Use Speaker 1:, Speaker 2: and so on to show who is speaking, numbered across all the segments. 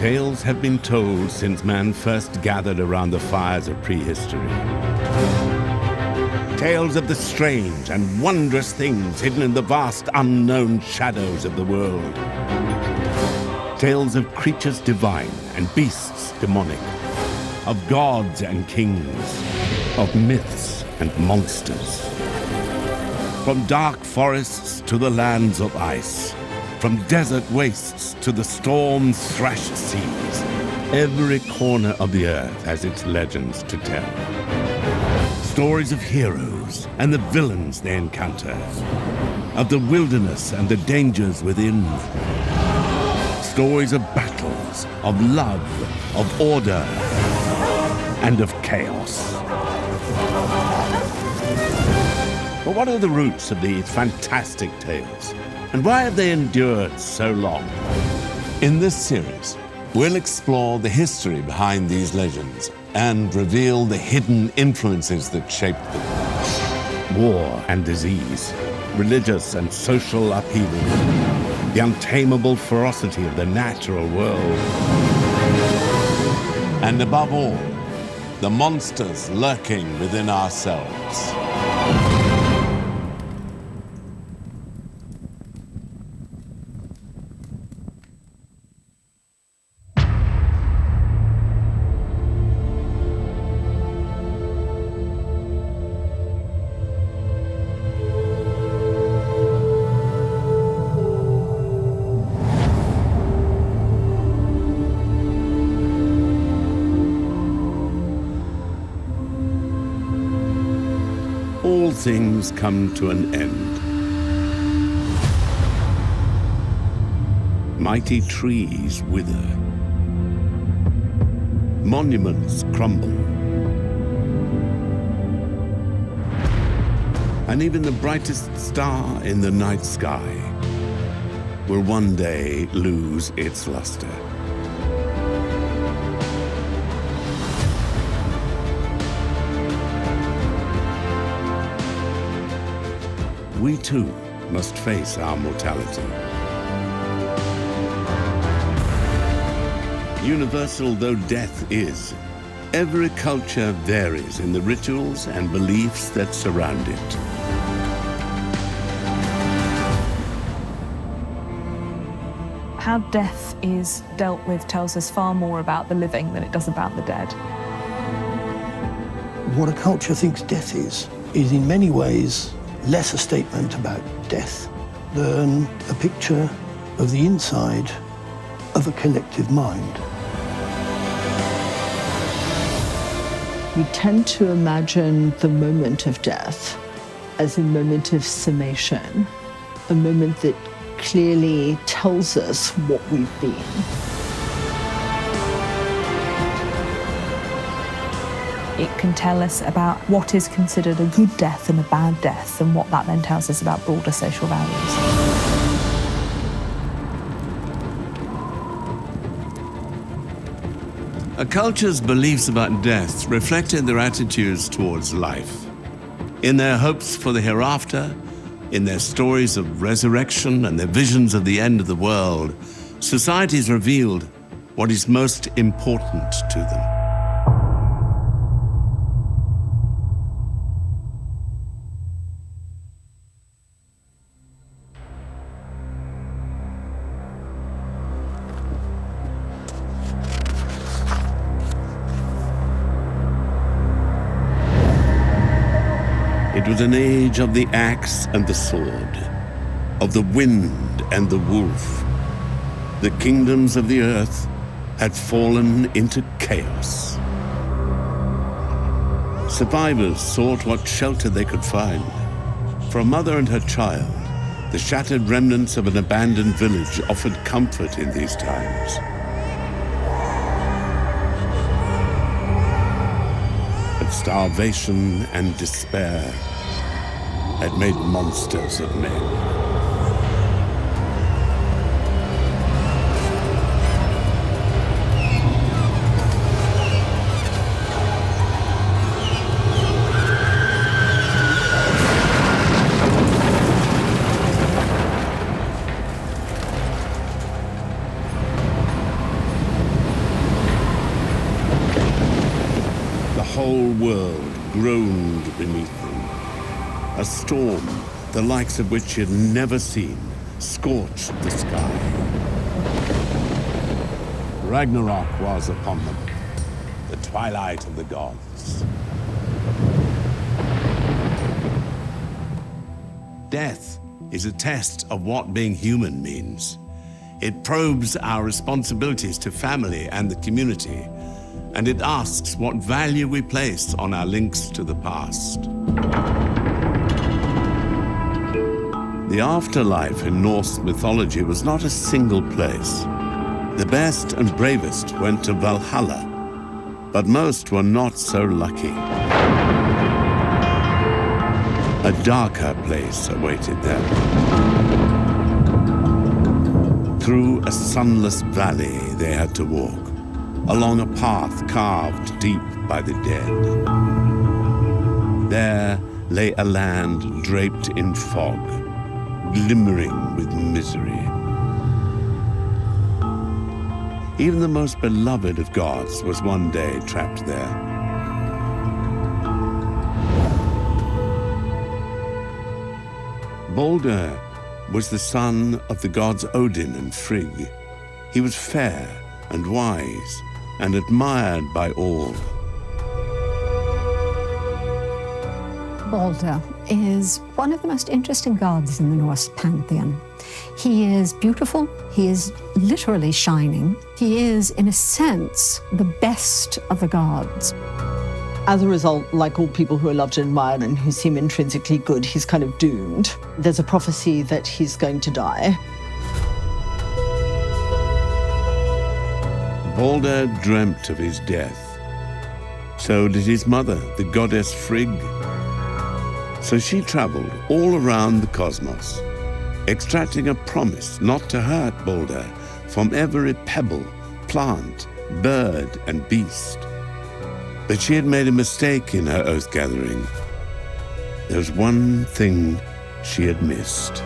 Speaker 1: Tales have been told since man first gathered around the fires of prehistory. Tales of the strange and wondrous things hidden in the vast unknown shadows of the world. Tales of creatures divine and beasts demonic, of gods and kings, of myths and monsters. From dark forests to the lands of ice, from desert wastes to the storm-thrashed seas, every corner of the earth has its legends to tell. Stories of heroes and the villains they encounter, of the wilderness and the dangers within. Stories of battles, of love, of order, and of chaos. But what are the roots of these fantastic tales? And why have they endured so long?
Speaker 2: In this series, we'll explore the history behind these legends and reveal the hidden influences that shaped them.
Speaker 1: War and disease, religious and social upheaval, the untamable ferocity of the natural world.
Speaker 2: And above all, the monsters lurking within ourselves.
Speaker 1: All things come to an end. Mighty trees wither. Monuments crumble. And even the brightest star in the night sky will one day lose its luster. We too must face our mortality. Universal though death is, every culture varies in the rituals and beliefs that surround it.
Speaker 3: How death is dealt with tells us far more about the living than it does about the dead.
Speaker 4: What a culture thinks death is in many ways less a statement about death than a picture of the inside of a collective mind.
Speaker 5: We tend to imagine the moment of death as a moment of summation, a moment that clearly tells us what we've been.
Speaker 3: It can tell us about what is considered a good death and a bad death, and what that then tells us about broader social values.
Speaker 1: A culture's beliefs about death reflected their attitudes towards life. In their hopes for the hereafter, in their stories of resurrection and their visions of the end of the world, societies revealed what is most important to them. It was an age of the axe and the sword, of the wind and the wolf. The kingdoms of the earth had fallen into chaos. Survivors sought what shelter they could find. For a mother and her child, the shattered remnants of an abandoned village offered comfort in these times. But starvation and despair had made monsters of men. ground beneath them. A storm, the likes of which she had never seen, scorched the sky. Ragnarok was upon them, the twilight of the gods. Death is a test of what being human means. It probes our responsibilities to family and the community, and it asks what value we place on our links to the past. The afterlife in Norse mythology was not a single place. The best and bravest went to Valhalla, but most were not so lucky. A darker place awaited them. Through a sunless valley they had to walk, along a path carved deep by the dead. There lay a land draped in fog, glimmering with misery. Even the most beloved of gods was one day trapped there. Balder was the son of the gods Odin and Frigg. He was fair and wise and admired by all.
Speaker 6: Balder is one of the most interesting gods in the Norse pantheon. He is beautiful, he is literally shining. He is, in a sense, the best of the gods.
Speaker 5: As a result, like all people who are loved and admired and who seem intrinsically good, he's kind of doomed. There's a prophecy that he's going to die.
Speaker 1: Balder dreamt of his death. So did his mother, the goddess Frigg. So she traveled all around the cosmos, extracting a promise not to hurt Balder from every pebble, plant, bird, and beast. But she had made a mistake in her oath-gathering. There was one thing she had missed.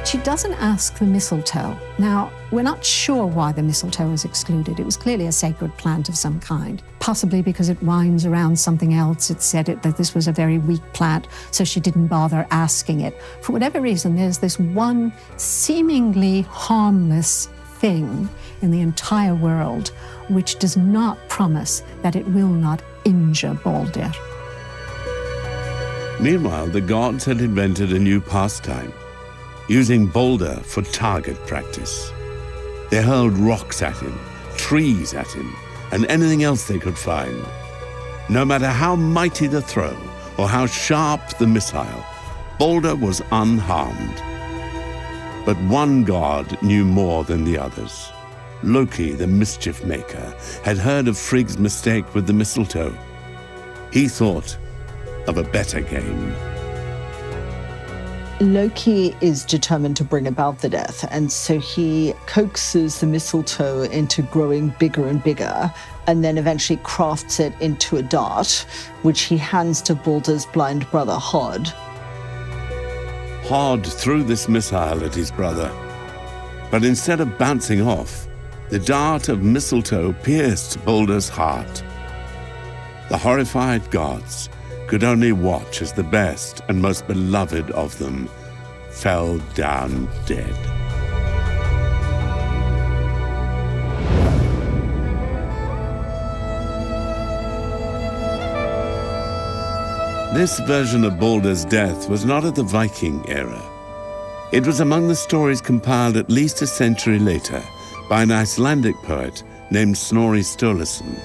Speaker 6: She doesn't ask the mistletoe. Now, we're not sure why the mistletoe was excluded. It was clearly a sacred plant of some kind, possibly because it winds around something else. It said that this was a very weak plant, so she didn't bother asking it. For whatever reason, there's this one seemingly harmless thing in the entire world which does not promise that it will not injure Balder.
Speaker 1: Meanwhile, the gods had invented a new pastime, using Balder for target practice. They hurled rocks at him, trees at him, and anything else they could find. No matter how mighty the throw or how sharp the missile, Balder was unharmed. But one god knew more than the others. Loki, the mischief maker, had heard of Frigg's mistake with the mistletoe. He thought of a better game.
Speaker 5: Loki is determined to bring about the death, and so he coaxes the mistletoe into growing bigger and bigger, and then eventually crafts it into a dart, which he hands to Balder's blind brother, Hod.
Speaker 1: Hod threw this missile at his brother, but instead of bouncing off, the dart of mistletoe pierced Balder's heart. The horrified gods could only watch as the best and most beloved of them fell down dead. This version of Balder's death was not of the Viking era. It was among the stories compiled at least a century later by an Icelandic poet named Snorri Sturluson.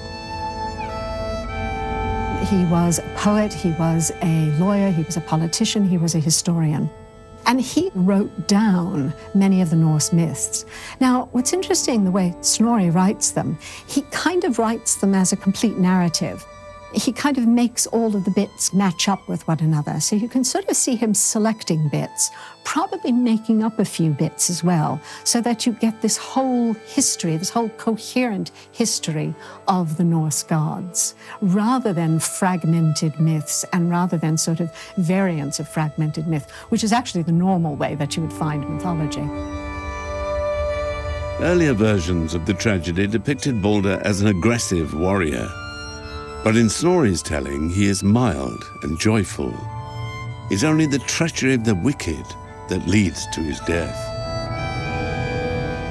Speaker 6: He was a poet, he was a lawyer, he was a politician, he was a historian. And he wrote down many of the Norse myths. Now, what's interesting, the way Snorri writes them, he kind of writes them as a complete narrative. He kind of makes all of the bits match up with one another. So you can sort of see him selecting bits, probably making up a few bits as well, so that you get this whole history, this whole coherent history of the Norse gods, rather than fragmented myths and rather than sort of variants of fragmented myth, which is actually the normal way that you would find mythology.
Speaker 1: Earlier versions of the tragedy depicted Balder as an aggressive warrior. But in Snorri's telling, he is mild and joyful. It's only the treachery of the wicked that leads to his death.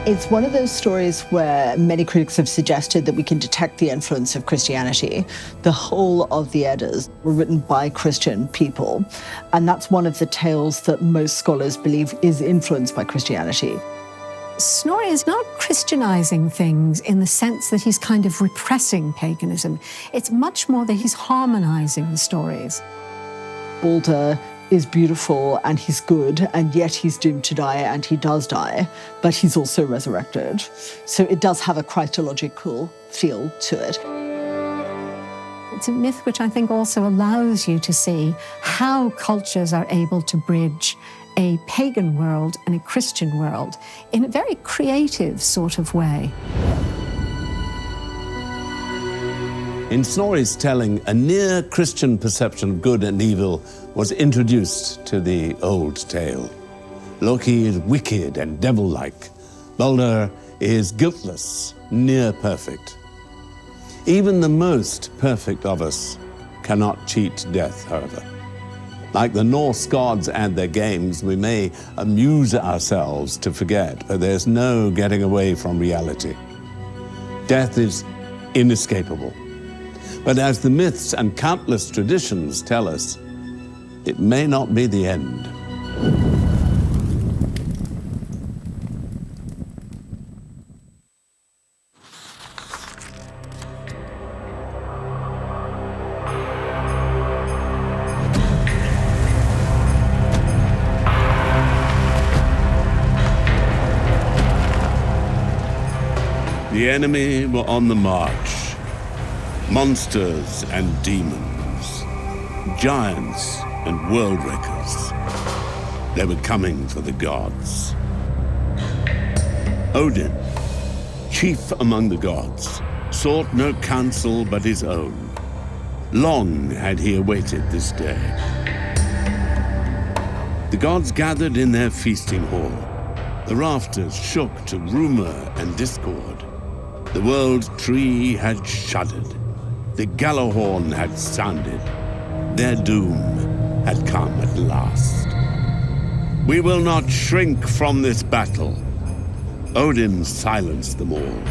Speaker 5: It's one of those stories where many critics have suggested that we can detect the influence of Christianity. The whole of the Eddas were written by Christian people, and that's one of the tales that most scholars believe is influenced by Christianity.
Speaker 6: Snorri is not Christianizing things in the sense that he's kind of repressing paganism. It's much more that he's harmonizing the stories.
Speaker 5: Balder is beautiful and he's good, and yet he's doomed to die, and he does die, but he's also resurrected. So it does have a Christological feel to it.
Speaker 6: It's a myth which I think also allows you to see how cultures are able to bridge a pagan world and a Christian world in a very creative sort of way.
Speaker 2: In Snorri's telling, a near-Christian perception of good and evil was introduced to the old tale. Loki is wicked and devil-like. Balder is guiltless, near-perfect. Even the most perfect of us cannot cheat death, however. Like the Norse gods and their games, we may amuse ourselves to forget, but there's no getting away from reality. Death is inescapable. But as the myths and countless traditions tell us, it may not be the end.
Speaker 1: The enemy were on the march. Monsters and demons, giants and world wreckers. They were coming for the gods. Odin, chief among the gods, sought no counsel but his own. Long had he awaited this day. The gods gathered in their feasting hall. The rafters shook to rumor and discord. The world tree had shuddered. The Gjallarhorn had sounded. Their doom had come at last. We will not shrink from this battle. Odin silenced them all.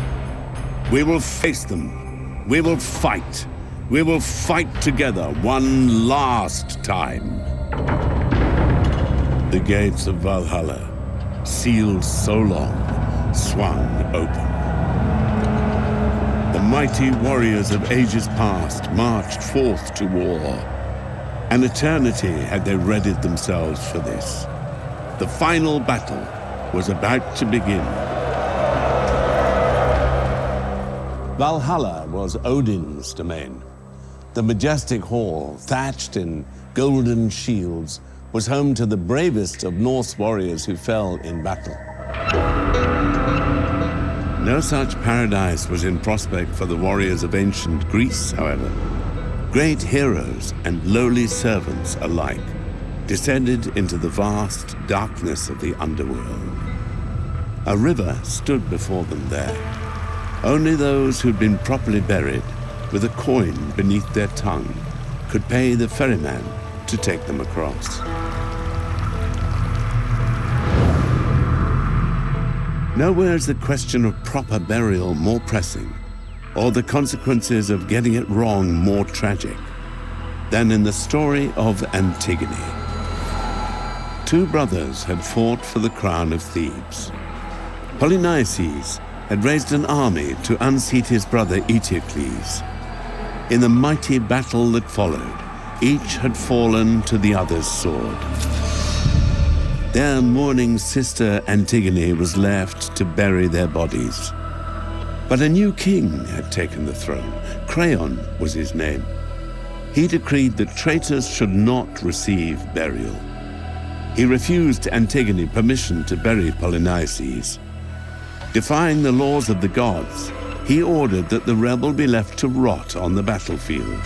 Speaker 1: We will face them. We will fight. We will fight together one last time. The gates of Valhalla, sealed so long, swung open. The mighty warriors of ages past marched forth to war. An eternity had they readied themselves for this. The final battle was about to begin.
Speaker 2: Valhalla was Odin's domain. The majestic hall, thatched in golden shields, was home to the bravest of Norse warriors who fell in battle.
Speaker 1: No such paradise was in prospect for the warriors of ancient Greece, however. Great heroes and lowly servants alike descended into the vast darkness of the underworld. A river stood before them there. Only those who'd been properly buried, with a coin beneath their tongue, could pay the ferryman to take them across. Nowhere is the question of proper burial more pressing, or the consequences of getting it wrong more tragic, than in the story of Antigone. Two brothers had fought for the crown of Thebes. Polynices had raised an army to unseat his brother Eteocles. In the mighty battle that followed, each had fallen to the other's sword. Their mourning sister Antigone was left to bury their bodies. But a new king had taken the throne. Creon was his name. He decreed that traitors should not receive burial. He refused Antigone permission to bury Polynices. Defying the laws of the gods, he ordered that the rebel be left to rot on the battlefield.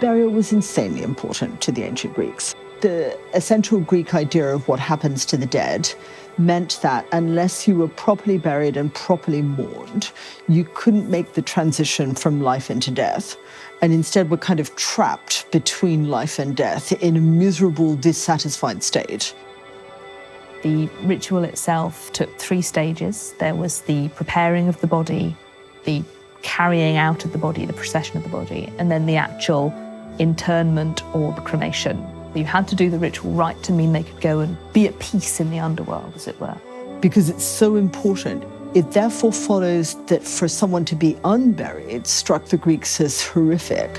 Speaker 5: Burial was insanely important to the ancient Greeks. The essential Greek idea of what happens to the dead meant that unless you were properly buried and properly mourned, you couldn't make the transition from life into death, and instead were kind of trapped between life and death in a miserable, dissatisfied state.
Speaker 3: The ritual itself took 3 stages. There was the preparing of the body, the carrying out of the body, the procession of the body, and then the actual internment or the cremation. You had to do the ritual right to mean they could go and be at peace in the underworld, as it were.
Speaker 5: Because it's so important, it therefore follows that for someone to be unburied struck the Greeks as horrific.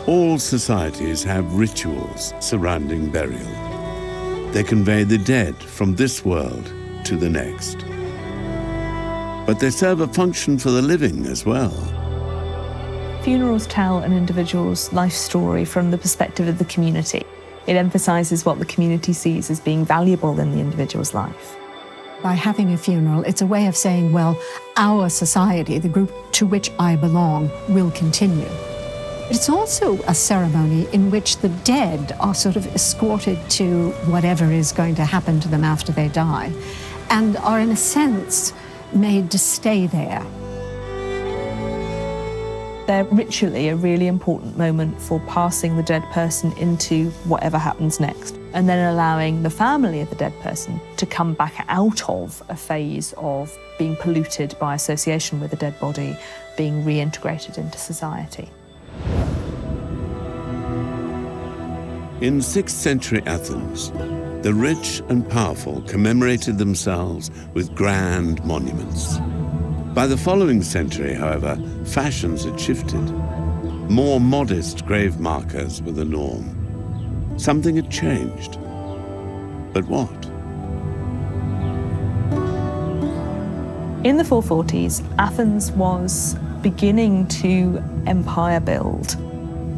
Speaker 2: All societies have rituals surrounding burial. They convey the dead from this world to the next. But they serve a function for the living as well.
Speaker 3: Funerals tell an individual's life story from the perspective of the community. It emphasises what the community sees as being valuable in the individual's life.
Speaker 6: By having a funeral, it's a way of saying, well, our society, the group to which I belong, will continue. It's also a ceremony in which the dead are sort of escorted to whatever is going to happen to them after they die, and are, in a sense, made to stay there.
Speaker 3: They're ritually a really important moment for passing the dead person into whatever happens next, and then allowing the family of the dead person to come back out of a phase of being polluted by association with the dead body, being reintegrated into society.
Speaker 2: In 6th century Athens, the rich and powerful commemorated themselves with grand monuments. By the following century, however, fashions had shifted. More modest grave markers were the norm. Something had changed. But what?
Speaker 3: In the 440s, Athens was beginning to empire build.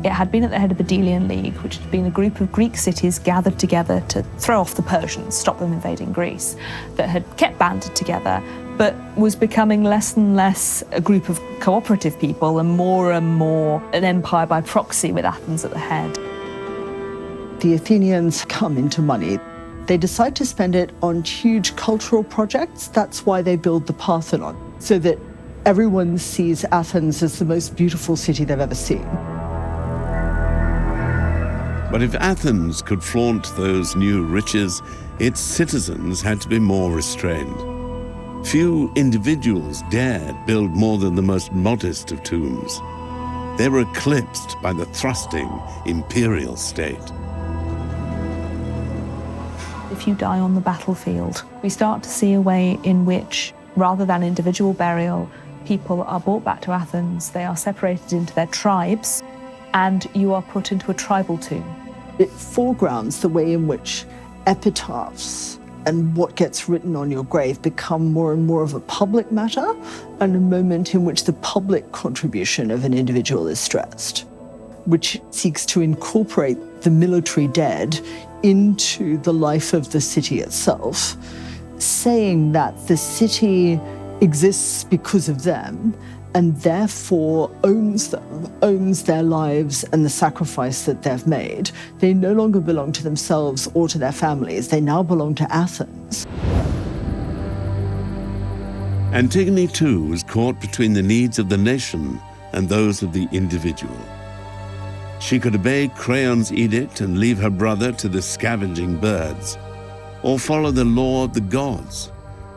Speaker 3: It had been at the head of the Delian League, which had been a group of Greek cities gathered together to throw off the Persians, stop them invading Greece, that had kept banded together, but was becoming less and less a group of cooperative people and more an empire by proxy with Athens at the head.
Speaker 5: The Athenians come into money. They decide to spend it on huge cultural projects. That's why they build the Parthenon, so that everyone sees Athens as the most beautiful city they've ever seen.
Speaker 2: But if Athens could flaunt those new riches, its citizens had to be more restrained. Few individuals dared build more than the most modest of tombs. They were eclipsed by the thrusting imperial state.
Speaker 3: If you die on the battlefield, we start to see a way in which, rather than individual burial, people are brought back to Athens, they are separated into their tribes, and you are put into a tribal tomb.
Speaker 5: It foregrounds the way in which epitaphs and what gets written on your grave become more and more of a public matter, and a moment in which the public contribution of an individual is stressed, which seeks to incorporate the military dead into the life of the city itself, saying that the city exists because of them, and therefore owns them, owns their lives and the sacrifice that they've made. They no longer belong to themselves or to their families. They now belong to Athens.
Speaker 2: Antigone, too, was caught between the needs of the nation and those of the individual. She could obey Creon's edict and leave her brother to the scavenging birds, or follow the law of the gods,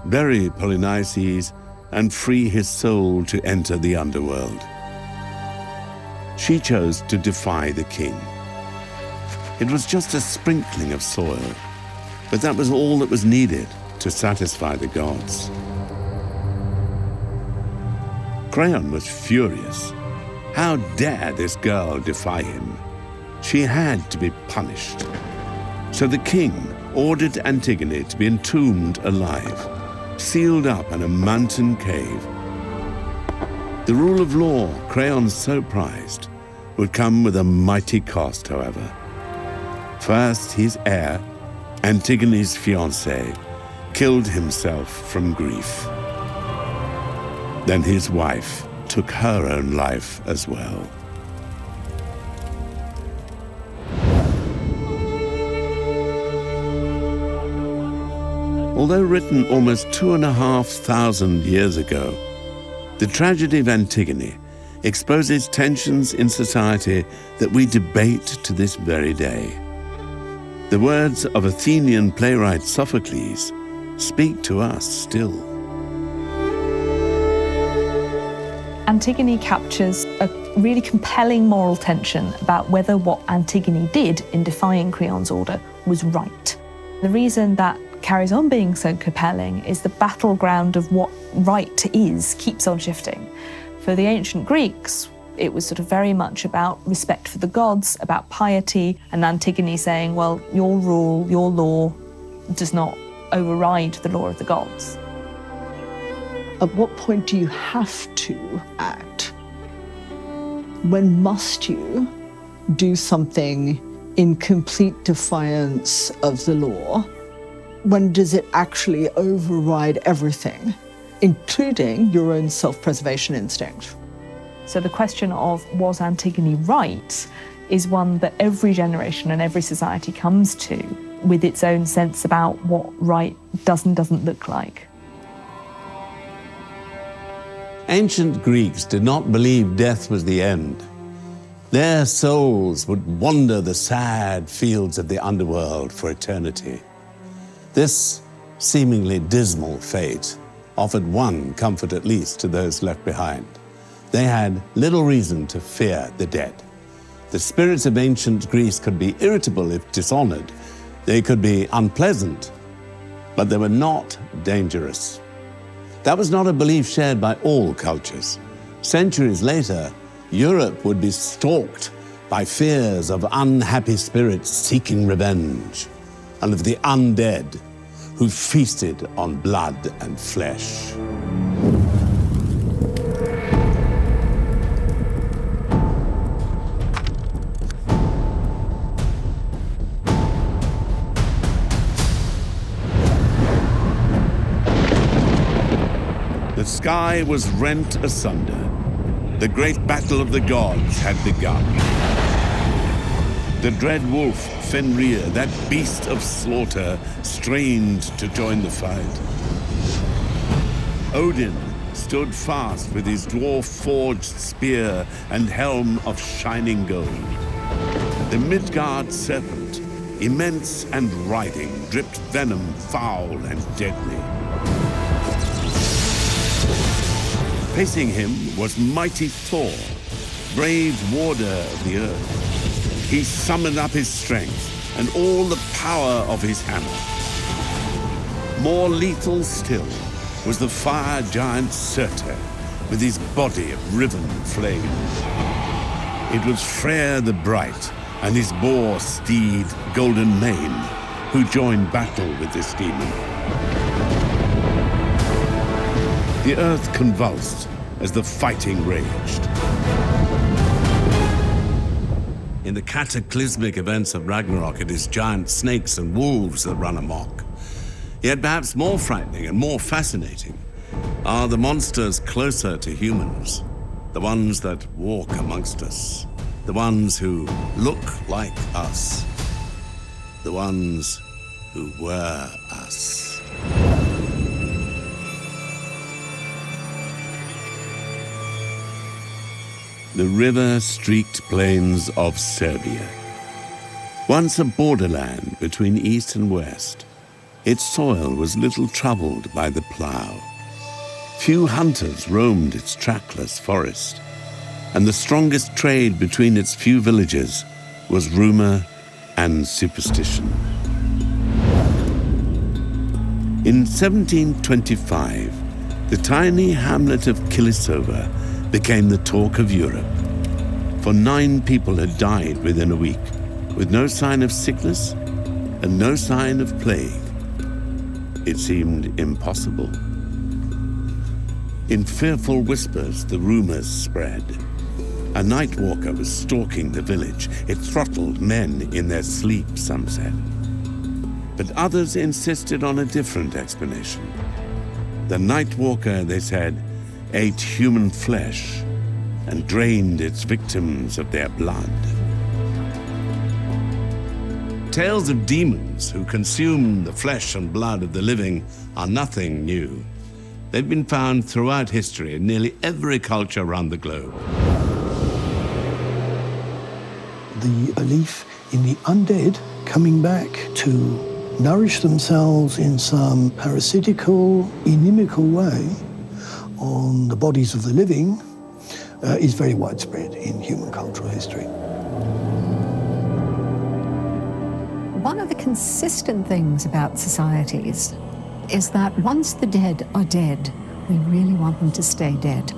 Speaker 2: bury Polynices, and free his soul to enter the underworld. She chose to defy the king. It was just a sprinkling of soil, but that was all that was needed to satisfy the gods. Creon was furious. How dare this girl defy him? She had to be punished. So the king ordered Antigone to be entombed alive, sealed up in a mountain cave. The rule of law Creon so prized would come with a mighty cost, however. First, his heir, Antigone's fiancé, killed himself from grief. Then his wife took her own life as well. Although written almost 2,500 years ago, the tragedy of Antigone exposes tensions in society that we debate to this very day. The words of Athenian playwright Sophocles speak to us still.
Speaker 3: Antigone captures a really compelling moral tension about whether what Antigone did in defying Creon's order was right. The reason that carries on being so compelling is the battleground of what right is keeps on shifting. For the ancient Greeks, it was sort of very much about respect for the gods, about piety, and Antigone saying, well, your rule, your law does not override the law of the gods.
Speaker 5: At what point do you have to act? When must you do something in complete defiance of the law? When does it actually override everything, including your own self-preservation instinct?
Speaker 3: So the question of was Antigone right is one that every generation and every society comes to with its own sense about what right does and doesn't look like.
Speaker 2: Ancient Greeks did not believe death was the end. Their souls would wander the sad fields of the underworld for eternity. This seemingly dismal fate offered one comfort at least to those left behind. They had little reason to fear the dead. The spirits of ancient Greece could be irritable if dishonored. They could be unpleasant, but they were not dangerous. That was not a belief shared by all cultures. Centuries later, Europe would be stalked by fears of unhappy spirits seeking revenge, and of the undead who feasted on blood and flesh.
Speaker 1: The sky was rent asunder. The great battle of the gods had begun. The dread wolf, Fenrir, that beast of slaughter, strained to join the fight. Odin stood fast with his dwarf-forged spear and helm of shining gold. The Midgard serpent, immense and writhing, dripped venom foul and deadly. Facing him was mighty Thor, brave warder of the earth. He summoned up his strength and all the power of his hammer. More lethal still was the fire giant Surtur, with his body of riven flame. It was Freyr the Bright and his boar steed Golden Mane who joined battle with this demon. The earth convulsed as the fighting raged.
Speaker 2: In the cataclysmic events of Ragnarok, it is giant snakes and wolves that run amok. Yet perhaps more frightening and more fascinating are the monsters closer to humans, the ones that walk amongst us, the ones who look like us, the ones who were us.
Speaker 1: The river-streaked plains of Serbia. Once a borderland between east and west, its soil was little troubled by the plough. Few hunters roamed its trackless forest, and the strongest trade between its few villages was rumor and superstition. In 1725, the tiny hamlet of Kilisova became the talk of Europe. For 9 people had died within a week, with no sign of sickness and no sign of plague. It seemed impossible. In fearful whispers, the rumors spread. A night walker was stalking the village. It throttled men in their sleep, some said. But others insisted on a different explanation. The night walker, they said, ate human flesh and drained its victims of their blood.
Speaker 2: Tales of demons who consume the flesh and blood of the living are nothing new. They've been found throughout history in nearly every culture around the globe.
Speaker 4: The belief in the undead coming back to nourish themselves in some parasitical, inimical way on the bodies of the living is very widespread in human cultural history.
Speaker 6: One of the consistent things about societies is that once the dead are dead, we really want them to stay dead.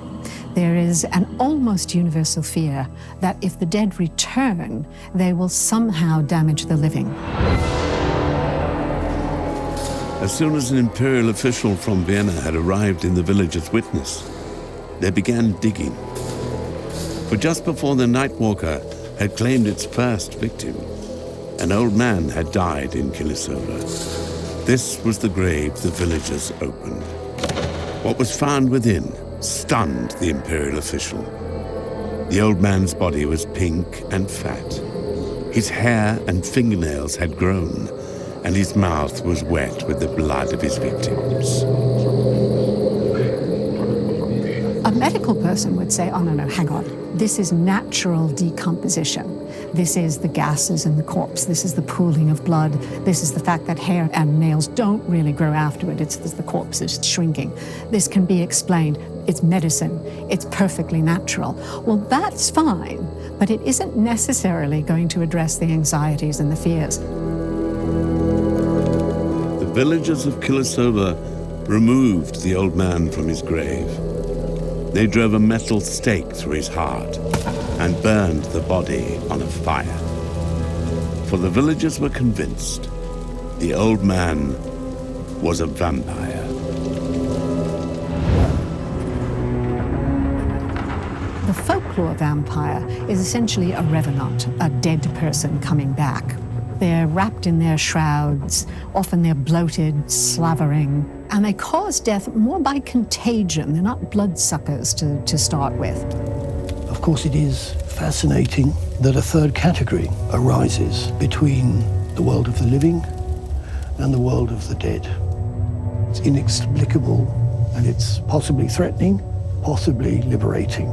Speaker 6: There is an almost universal fear that if the dead return, they will somehow damage the living.
Speaker 2: As soon as an imperial official from Vienna had arrived in the village as witness, they began digging. For just before the Nightwalker had claimed its first victim, an old man had died in Kilisova. This was the grave the villagers opened. What was found within stunned the imperial official. The old man's body was pink and fat. His hair and fingernails had grown, and his mouth was wet with the blood of his victims.
Speaker 6: A medical person would say, oh, no, hang on. This is natural decomposition. This is the gases in the corpse. This is the pooling of blood. This is the fact that hair and nails don't really grow afterward. It's the corpse is shrinking. This can be explained. It's medicine. It's perfectly natural. Well, that's fine, but it isn't necessarily going to address the anxieties and the fears.
Speaker 2: The villagers of Kilisova removed the old man from his grave. They drove a metal stake through his heart and burned the body on a fire. For the villagers were convinced the old man was a vampire.
Speaker 6: The folklore vampire is essentially a revenant, a dead person coming back. They're wrapped in their shrouds, often they're bloated, slavering, and they cause death more by contagion. They're not bloodsuckers to start with.
Speaker 4: Of course, it is fascinating that a third category arises between the world of the living and the world of the dead. It's inexplicable, and it's possibly threatening, possibly liberating.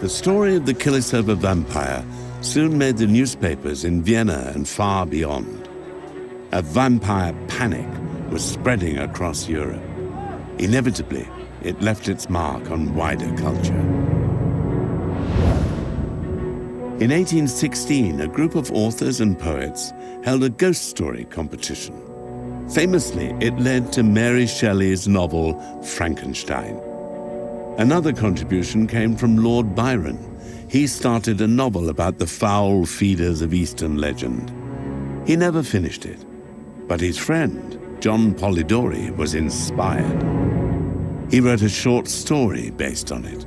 Speaker 2: The story of the Kilisova vampire soon made the newspapers in Vienna and far beyond. A vampire panic was spreading across Europe. Inevitably, it left its mark on wider culture. In 1816, a group of authors and poets held a ghost story competition. Famously, it led to Mary Shelley's novel Frankenstein. Another contribution came from Lord Byron. He started a novel about the foul feeders of Eastern legend. He never finished it, but his friend, John Polidori, was inspired. He wrote a short story based on it.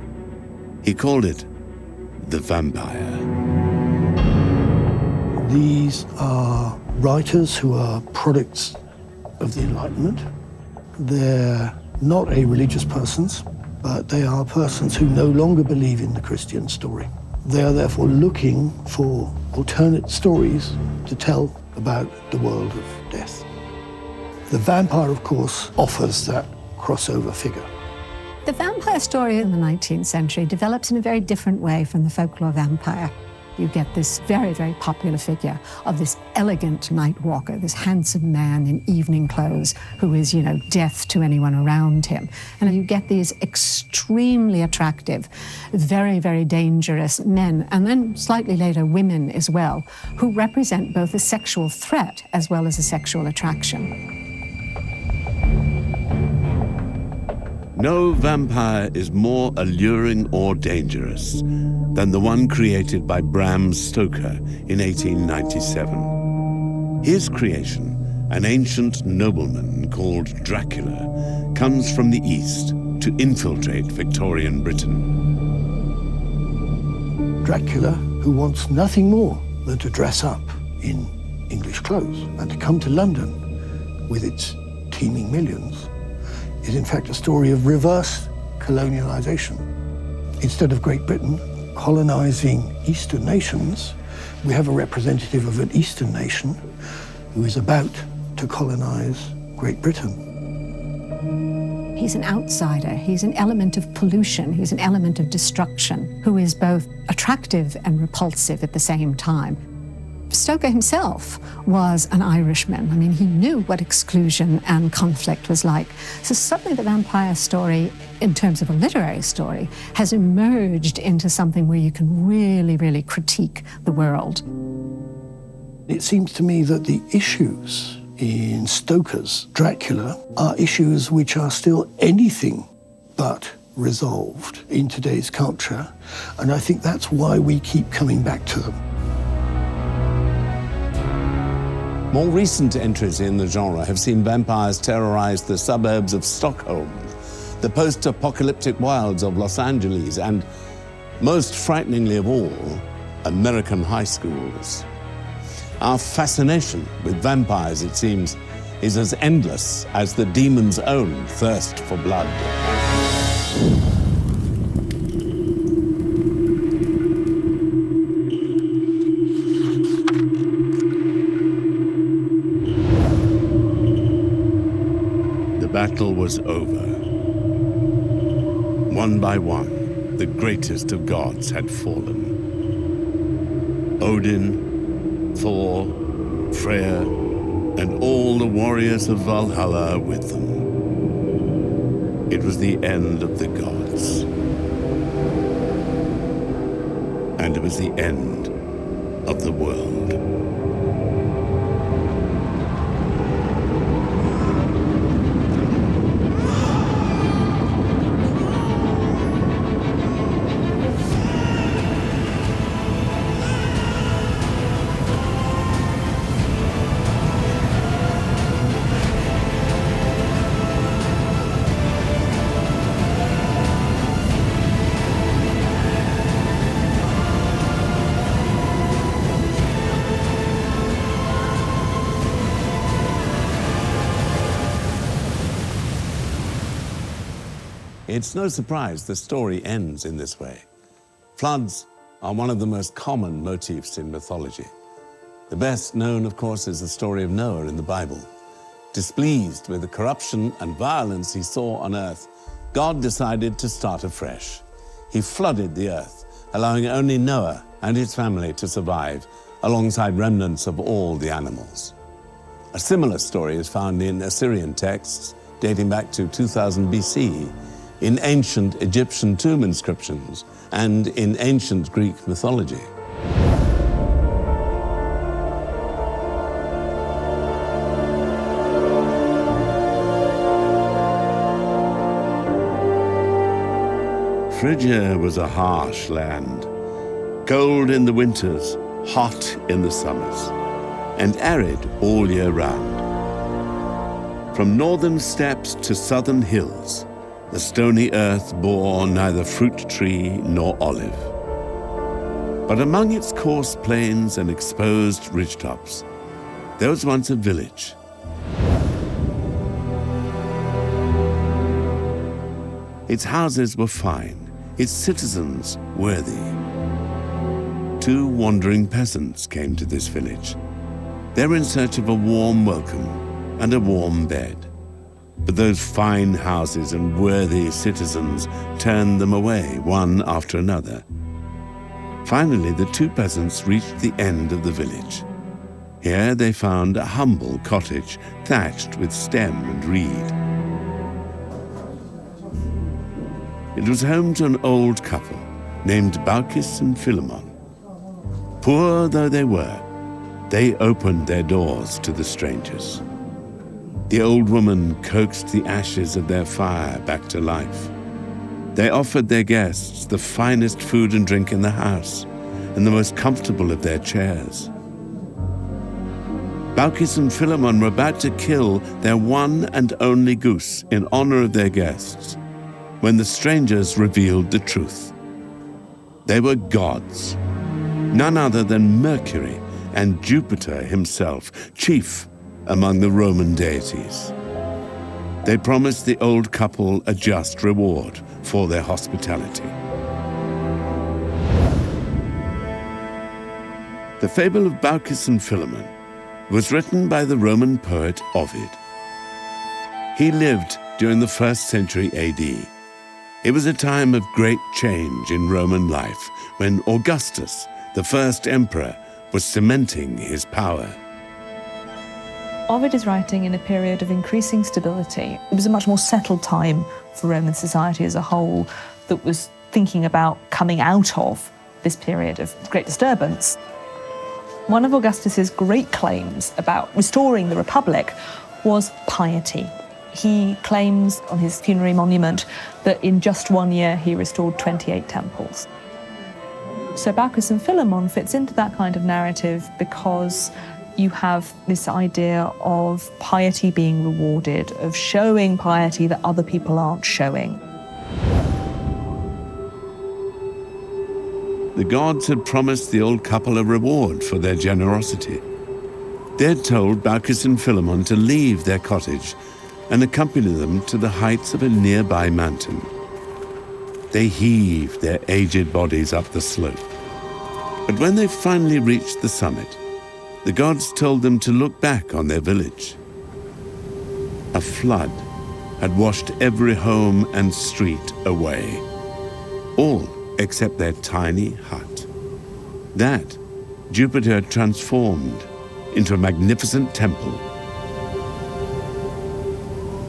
Speaker 2: He called it The Vampire.
Speaker 4: These are writers who are products of the Enlightenment. They're not a religious persons, but they are persons who no longer believe in the Christian story. They are therefore looking for alternate stories to tell about the world of death. The vampire, of course, offers that crossover figure.
Speaker 6: The vampire story in the 19th century develops in a very different way from the folklore vampire. You get this very, very popular figure of this elegant night walker, this handsome man in evening clothes who is, death to anyone around him. And you get these extremely attractive, very, very dangerous men, and then slightly later women as well, who represent both a sexual threat as well as a sexual attraction.
Speaker 2: No vampire is more alluring or dangerous than the one created by Bram Stoker in 1897. His creation, an ancient nobleman called Dracula, comes from the East to infiltrate Victorian Britain.
Speaker 4: Dracula, who wants nothing more than to dress up in English clothes and to come to London with its teeming millions, is in fact a story of reverse colonialization. Instead of Great Britain colonizing Eastern nations, we have a representative of an Eastern nation who is about to colonize Great Britain.
Speaker 6: He's an outsider. He's an element of pollution. He's an element of destruction, who is both attractive and repulsive at the same time. Stoker himself was an Irishman. I mean, he knew what exclusion and conflict was like. So suddenly the vampire story, in terms of a literary story, has emerged into something where you can really, really critique the world.
Speaker 4: It seems to me that the issues in Stoker's Dracula are issues which are still anything but resolved in today's culture, and I think that's why we keep coming back to them.
Speaker 2: More recent entries in the genre have seen vampires terrorize the suburbs of Stockholm, the post-apocalyptic wilds of Los Angeles, and, most frighteningly of all, American high schools. Our fascination with vampires, it seems, is as endless as the demon's own thirst for blood.
Speaker 1: The battle was over. One by one, the greatest of gods had fallen. Odin, Thor, Freya, and all the warriors of Valhalla with them. It was the end of the gods. And it was the end of the world.
Speaker 2: It's no surprise the story ends in this way. Floods are one of the most common motifs in mythology. The best known, of course, is the story of Noah in the Bible. Displeased with the corruption and violence he saw on earth, God decided to start afresh. He flooded the earth, allowing only Noah and his family to survive, alongside remnants of all the animals. A similar story is found in Assyrian texts dating back to 2000 BC, in ancient Egyptian tomb inscriptions, and in ancient Greek mythology.
Speaker 1: Phrygia was a harsh land, cold in the winters, hot in the summers, and arid all year round. From northern steppes to southern hills, the stony earth bore neither fruit tree nor olive. But among its coarse plains and exposed ridgetops, there was once a village. Its houses were fine, its citizens worthy. Two wandering peasants came to this village. They were in search of a warm welcome and a warm bed. But those fine houses and worthy citizens turned them away, one after another. Finally, the two peasants reached the end of the village. Here they found a humble cottage thatched with stem and reed. It was home to an old couple named Baucis and Philemon. Poor though they were, they opened their doors to the strangers. The old woman coaxed the ashes of their fire back to life. They offered their guests the finest food and drink in the house and the most comfortable of their chairs. Baucis and Philemon were about to kill their one and only goose in honor of their guests when the strangers revealed the truth. They were gods, none other than Mercury and Jupiter himself, chief among the Roman deities. They promised the old couple a just reward for their hospitality. The fable of Baucis and Philemon was written by the Roman poet Ovid. He lived during the 1st century AD. It was a time of great change in Roman life when Augustus, the first emperor, was cementing his power.
Speaker 3: Ovid is writing in a period of increasing stability. It was a much more settled time for Roman society as a whole that was thinking about coming out of this period of great disturbance. One of Augustus's great claims about restoring the Republic was piety. He claims on his funerary monument that in just 1 year he restored 28 temples. So Baucis and Philemon fits into that kind of narrative because you have this idea of piety being rewarded, of showing piety that other people aren't showing.
Speaker 1: The gods had promised the old couple a reward for their generosity. They had told Baucis and Philemon to leave their cottage and accompany them to the heights of a nearby mountain. They heaved their aged bodies up the slope. But when they finally reached the summit, the gods told them to look back on their village. A flood had washed every home and street away, all except their tiny hut. That Jupiter transformed into a magnificent temple.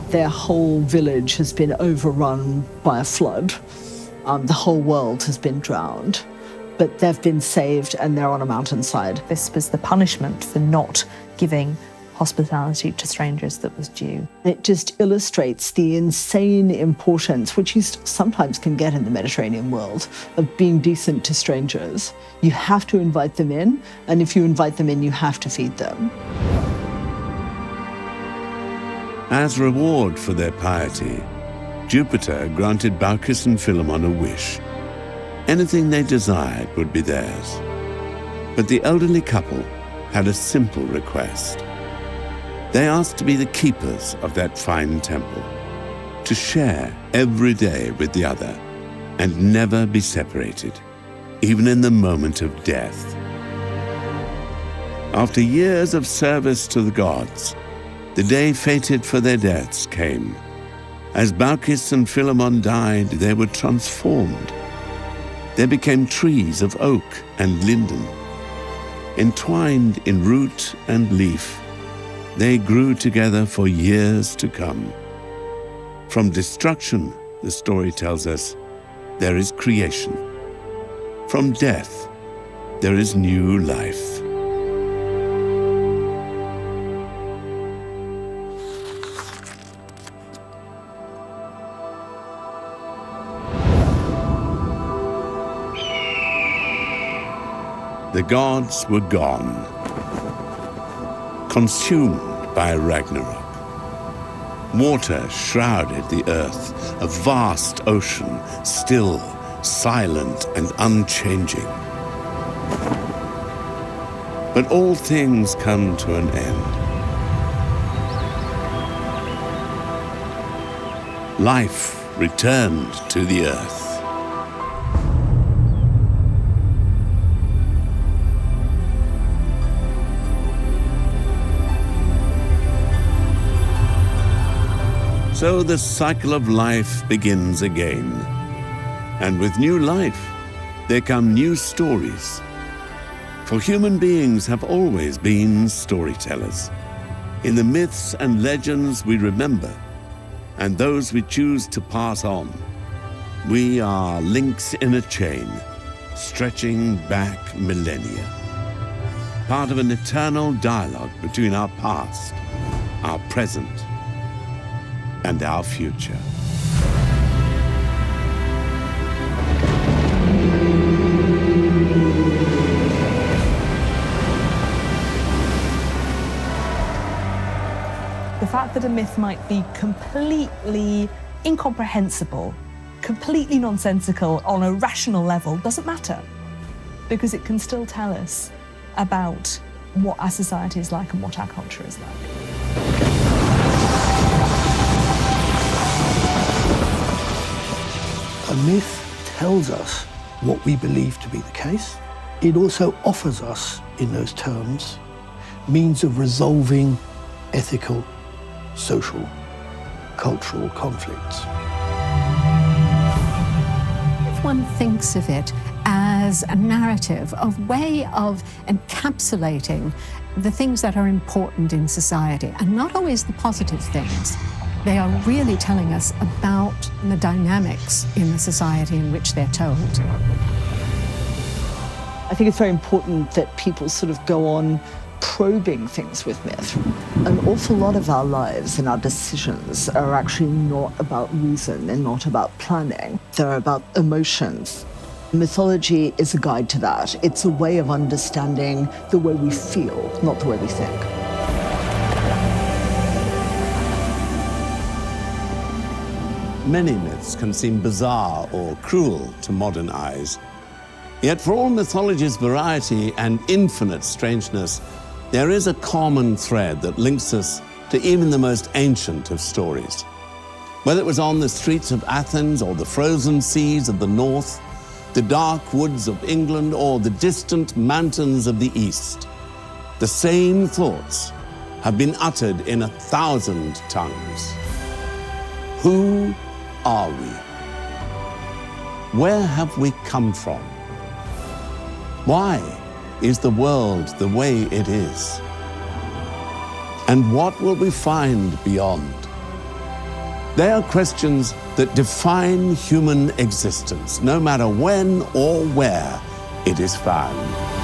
Speaker 5: Their whole village has been overrun by a flood. The whole world has been drowned, but they've been saved and they're on a mountainside.
Speaker 3: This was the punishment for not giving hospitality to strangers that was due.
Speaker 5: It just illustrates the insane importance, which you sometimes can get in the Mediterranean world, of being decent to strangers. You have to invite them in, and if you invite them in, you have to feed them.
Speaker 1: As reward for their piety, Jupiter granted Baucis and Philemon a wish. Anything they desired would be theirs. But the elderly couple had a simple request. They asked to be the keepers of that fine temple, to share every day with the other, and never be separated, even in the moment of death. After years of service to the gods, the day fated for their deaths came. As Baucis and Philemon died, they were transformed. They became trees of oak and linden. Entwined in root and leaf, they grew together for years to come. From destruction, the story tells us, there is creation. From death, there is new life. The gods were gone, consumed by Ragnarok. Water shrouded the earth, a vast ocean, still, silent, and unchanging. But all things come to an end. Life returned to the earth. So the cycle of life begins again. And with new life, there come new stories. For human beings have always been storytellers. In the myths and legends we remember, and those we choose to pass on, we are links in a chain, stretching back millennia. Part of an eternal dialogue between our past, our present, and our future.
Speaker 3: The fact that a myth might be completely incomprehensible, completely nonsensical on a rational level doesn't matter, because it can still tell us about what our society is like and what our culture is like.
Speaker 4: A myth tells us what we believe to be the case. It also offers us in those terms, means of resolving ethical, social, cultural conflicts.
Speaker 6: If one thinks of it as a narrative, a way of encapsulating the things that are important in society, and not always the positive things, they are really telling us about the dynamics in the society in which they're told.
Speaker 5: I think it's very important that people sort of go on probing things with myth. An awful lot of our lives and our decisions are actually not about reason and not about planning. They're about emotions. Mythology is a guide to that. It's a way of understanding the way we feel, not the way we think.
Speaker 2: Many myths can seem bizarre or cruel to modern eyes. Yet for all mythology's variety and infinite strangeness, there is a common thread that links us to even the most ancient of stories. Whether it was on the streets of Athens or the frozen seas of the north, the dark woods of England or the distant mountains of the east, the same thoughts have been uttered in 1,000 tongues. Who are we? Where have we come from? Why is the world the way it is? And what will we find beyond? They are questions that define human existence, no matter when or where it is found.